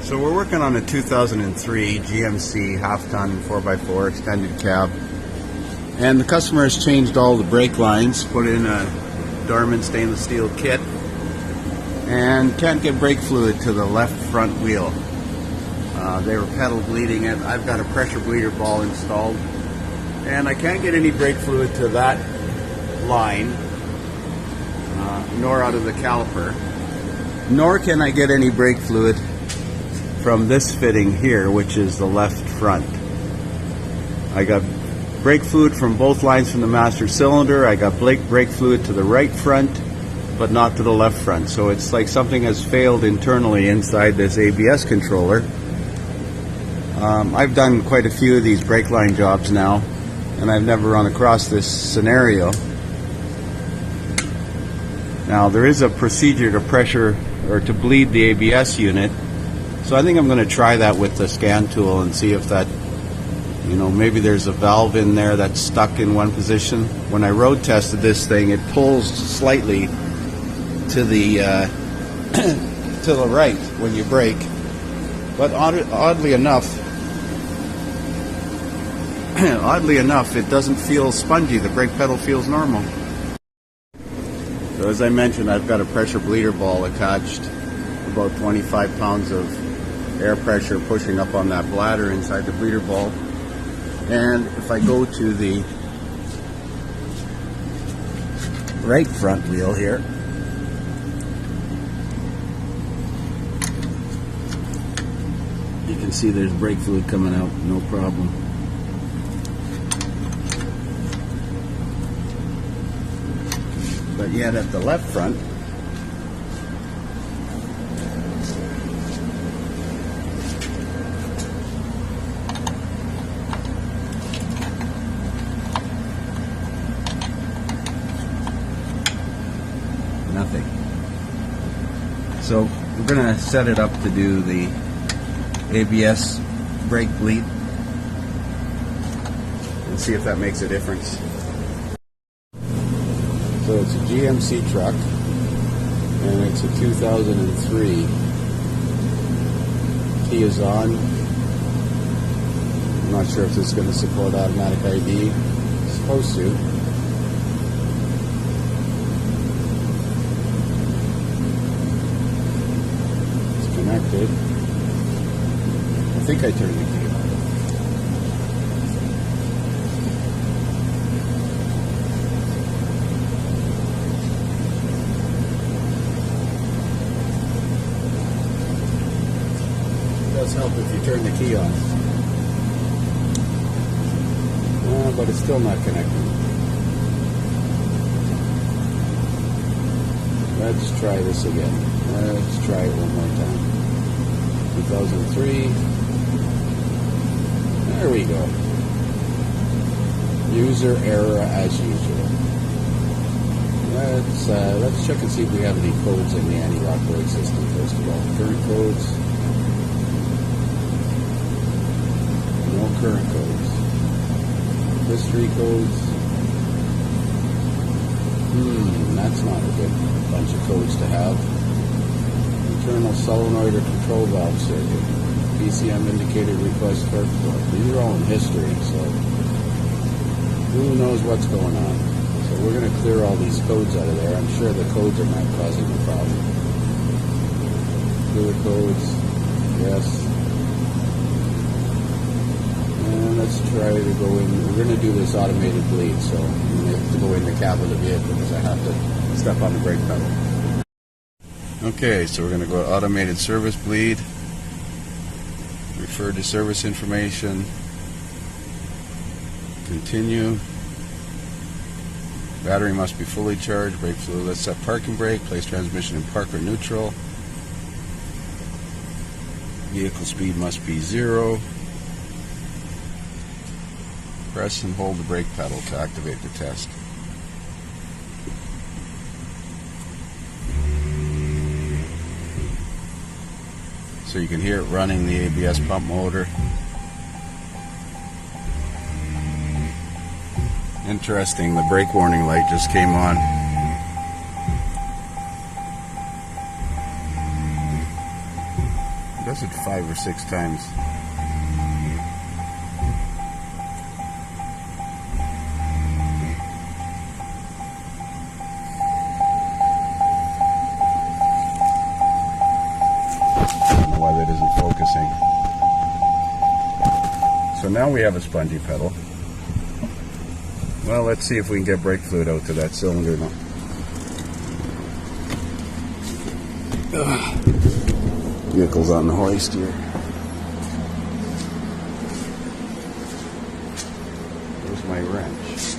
So we're working on a 2003 GMC half-ton 4x4 extended cab, and the customer has changed all the brake lines, put in a Dorman stainless steel kit, and can't get brake fluid to the left front wheel. They were pedal bleeding it. I've got a pressure bleeder ball installed, and I can't get any brake fluid to that line, nor out of the caliper, nor can I get any brake fluid from this fitting here, which is the left front. I got brake fluid from both lines from the master cylinder. I got brake fluid to the right front, but not to the left front. So it's like something has failed internally inside this ABS controller. I've done quite a few of these brake line jobs now, and I've never run across this scenario. Now there is a procedure to pressure or to bleed the ABS unit, so I think I'm going to try that with the scan tool and see if that, maybe there's a valve in there that's stuck in one position. When I road tested this thing, it pulls slightly to the to the right when you brake, but oddly enough, it doesn't feel spongy. The brake pedal feels normal. So as I mentioned, I've got a pressure bleeder ball attached, about 25 pounds of air pressure pushing up on that bladder inside the bleeder ball. And if I go to the right front wheel here, you can see there's brake fluid coming out, no problem. But yet at the left front, nothing. So we're going to set it up to do the ABS brake bleed and see if that makes a difference. So it's a GMC truck, and it's a 2003. Key is on. I'm not sure if this is going to support automatic ID. It's supposed to. It's connected. I think I turned the key on. It does help if you turn the key on. But it's still not connecting. Let's try this again. Let's try it one more time. 2003. There we go. User error as usual. Let's check and see if we have any codes in the anti-lock brake system first of all. Current codes. No current codes. History codes. That's not a good bunch of codes to have. Internal solenoid or control valve circuit. EBCM indicator request for flow. These are all in history, so who knows what's going on. So we're going to clear all these codes out of there. I'm sure the codes are not causing the problem. Fluid codes, yes. And let's try to go in. We're going to do this automated bleed, so I'm going to have to go in the cab of the vehicle because I have to step on the brake pedal. Okay, so we're going to go to automated service bleed. Refer to service information. Continue. Battery must be fully charged. Brake fluid. Let's set parking brake. Place transmission in park or neutral. Vehicle speed must be 0. Press and hold the brake pedal to activate the test. So you can hear it running the ABS pump motor. Interesting, the brake warning light just came on. It does it 5 or 6 times. Why that isn't focusing. So now we have a spongy pedal. Well, let's see if we can get brake fluid out to that cylinder now. Vehicle's on the hoist here. There's my wrench.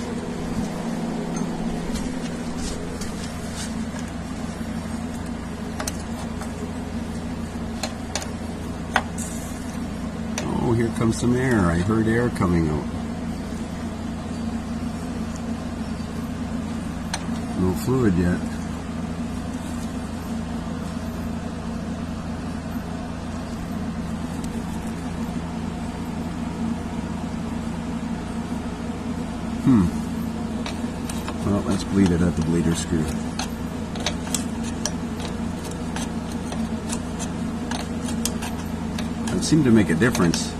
Oh, here comes some air. I heard air coming out. No fluid yet. Well, let's bleed it at the bleeder screw. It seemed to make a difference.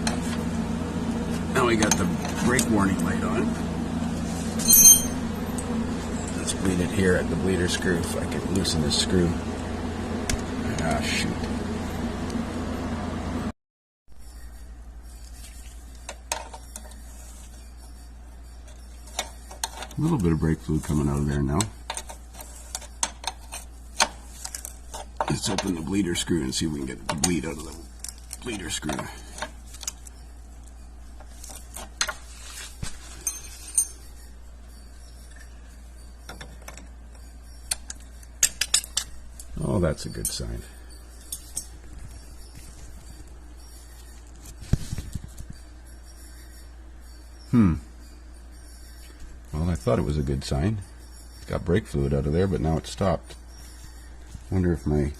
Now we got the brake warning light on. Let's bleed it here at the bleeder screw if I can loosen this screw. Ah, shoot. A little bit of brake fluid coming out of there now. Let's open the bleeder screw and see if we can get the bleed out of the bleeder screw. Oh, that's a good sign. Well, I thought it was a good sign. It's got brake fluid out of there, but now it's stopped. Wonder if my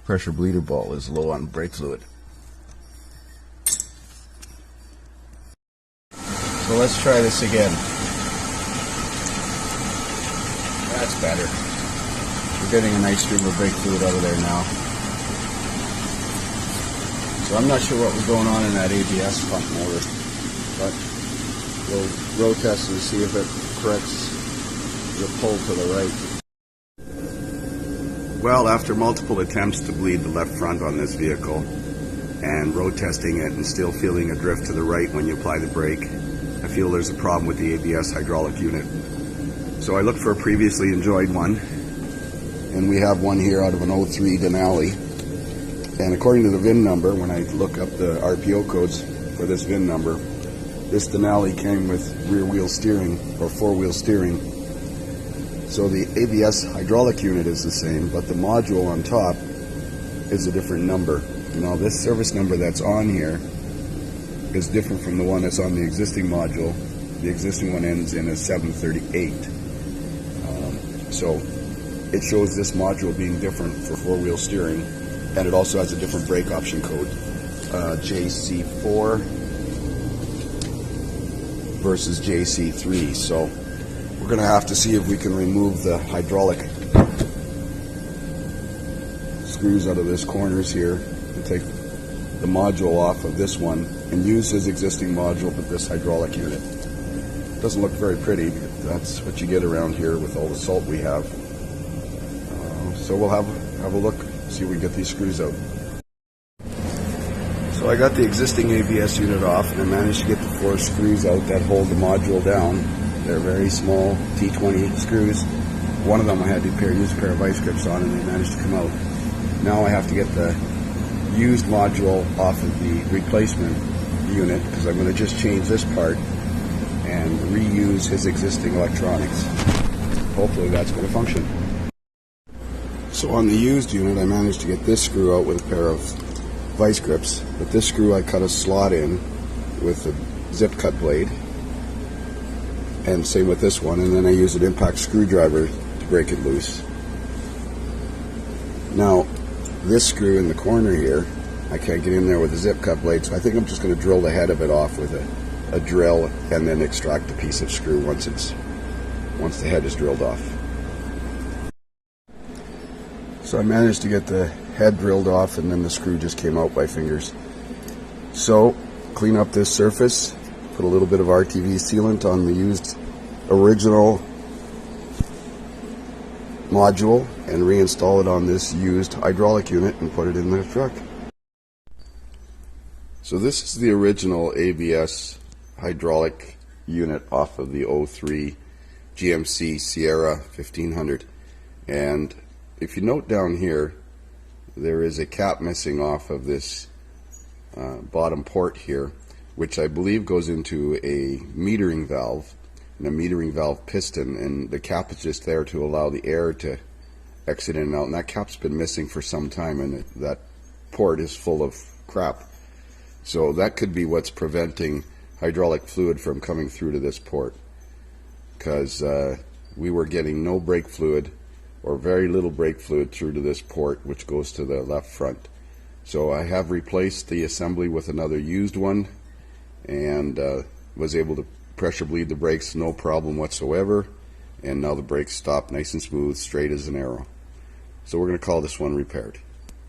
pressure bleeder ball is low on brake fluid. So let's try this again. That's better. We're getting a nice stream of brake fluid out of there now. So I'm not sure what was going on in that ABS pump motor, but we'll road test and see if it corrects the pull to the right. Well, after multiple attempts to bleed the left front on this vehicle and road testing it and still feeling a drift to the right when you apply the brake, I feel there's a problem with the ABS hydraulic unit. So I looked for a previously enjoyed one, and we have one here out of an 03 Denali. And according to the VIN number, when I look up the RPO codes for this VIN number, this Denali came with rear wheel steering or 4-wheel steering. So the ABS hydraulic unit is the same, but the module on top is a different number. Now this service number that's on here is different from the one that's on the existing module. The existing one ends in a 738. So it shows this module being different for 4-wheel steering, and it also has a different brake option code, JC4 versus JC3. So we're going to have to see if we can remove the hydraulic screws out of this corners here and take the module off of this one and use his existing module with this hydraulic unit. It doesn't look very pretty, but that's what you get around here with all the salt we have. So we'll have a look, see if we can get these screws out. So I got the existing ABS unit off, and I managed to get the 4 screws out that hold the module down. They're very small T20 screws. One of them I had to use a pair of vice grips on, and they managed to come out. Now I have to get the used module off of the replacement unit, because I'm going to just change this part and reuse his existing electronics. Hopefully that's going to function. So on the used unit, I managed to get this screw out with a pair of vice grips, but this screw I cut a slot in with a zip cut blade, and same with this one, and then I used an impact screwdriver to break it loose. Now this screw in the corner here, I can't get in there with a zip cut blade, so I think I'm just going to drill the head of it off with a drill and then extract the piece of screw once the head is drilled off. So I managed to get the head drilled off, and then the screw just came out by fingers. So clean up this surface, put a little bit of RTV sealant on the used original module, and reinstall it on this used hydraulic unit and put it in the truck. So this is the original ABS hydraulic unit off of the 03 GMC Sierra 1500, and if you note down here, there is a cap missing off of this bottom port here, which I believe goes into a metering valve and a metering valve piston, and the cap is just there to allow the air to exit in and out, and that cap's been missing for some time, and that port is full of crap. So that could be what's preventing hydraulic fluid from coming through to this port, because we were getting no brake fluid or very little brake fluid through to this port, which goes to the left front. So I have replaced the assembly with another used one, and was able to pressure bleed the brakes no problem whatsoever, and now the brakes stop nice and smooth, straight as an arrow. So we're going to call this one repaired.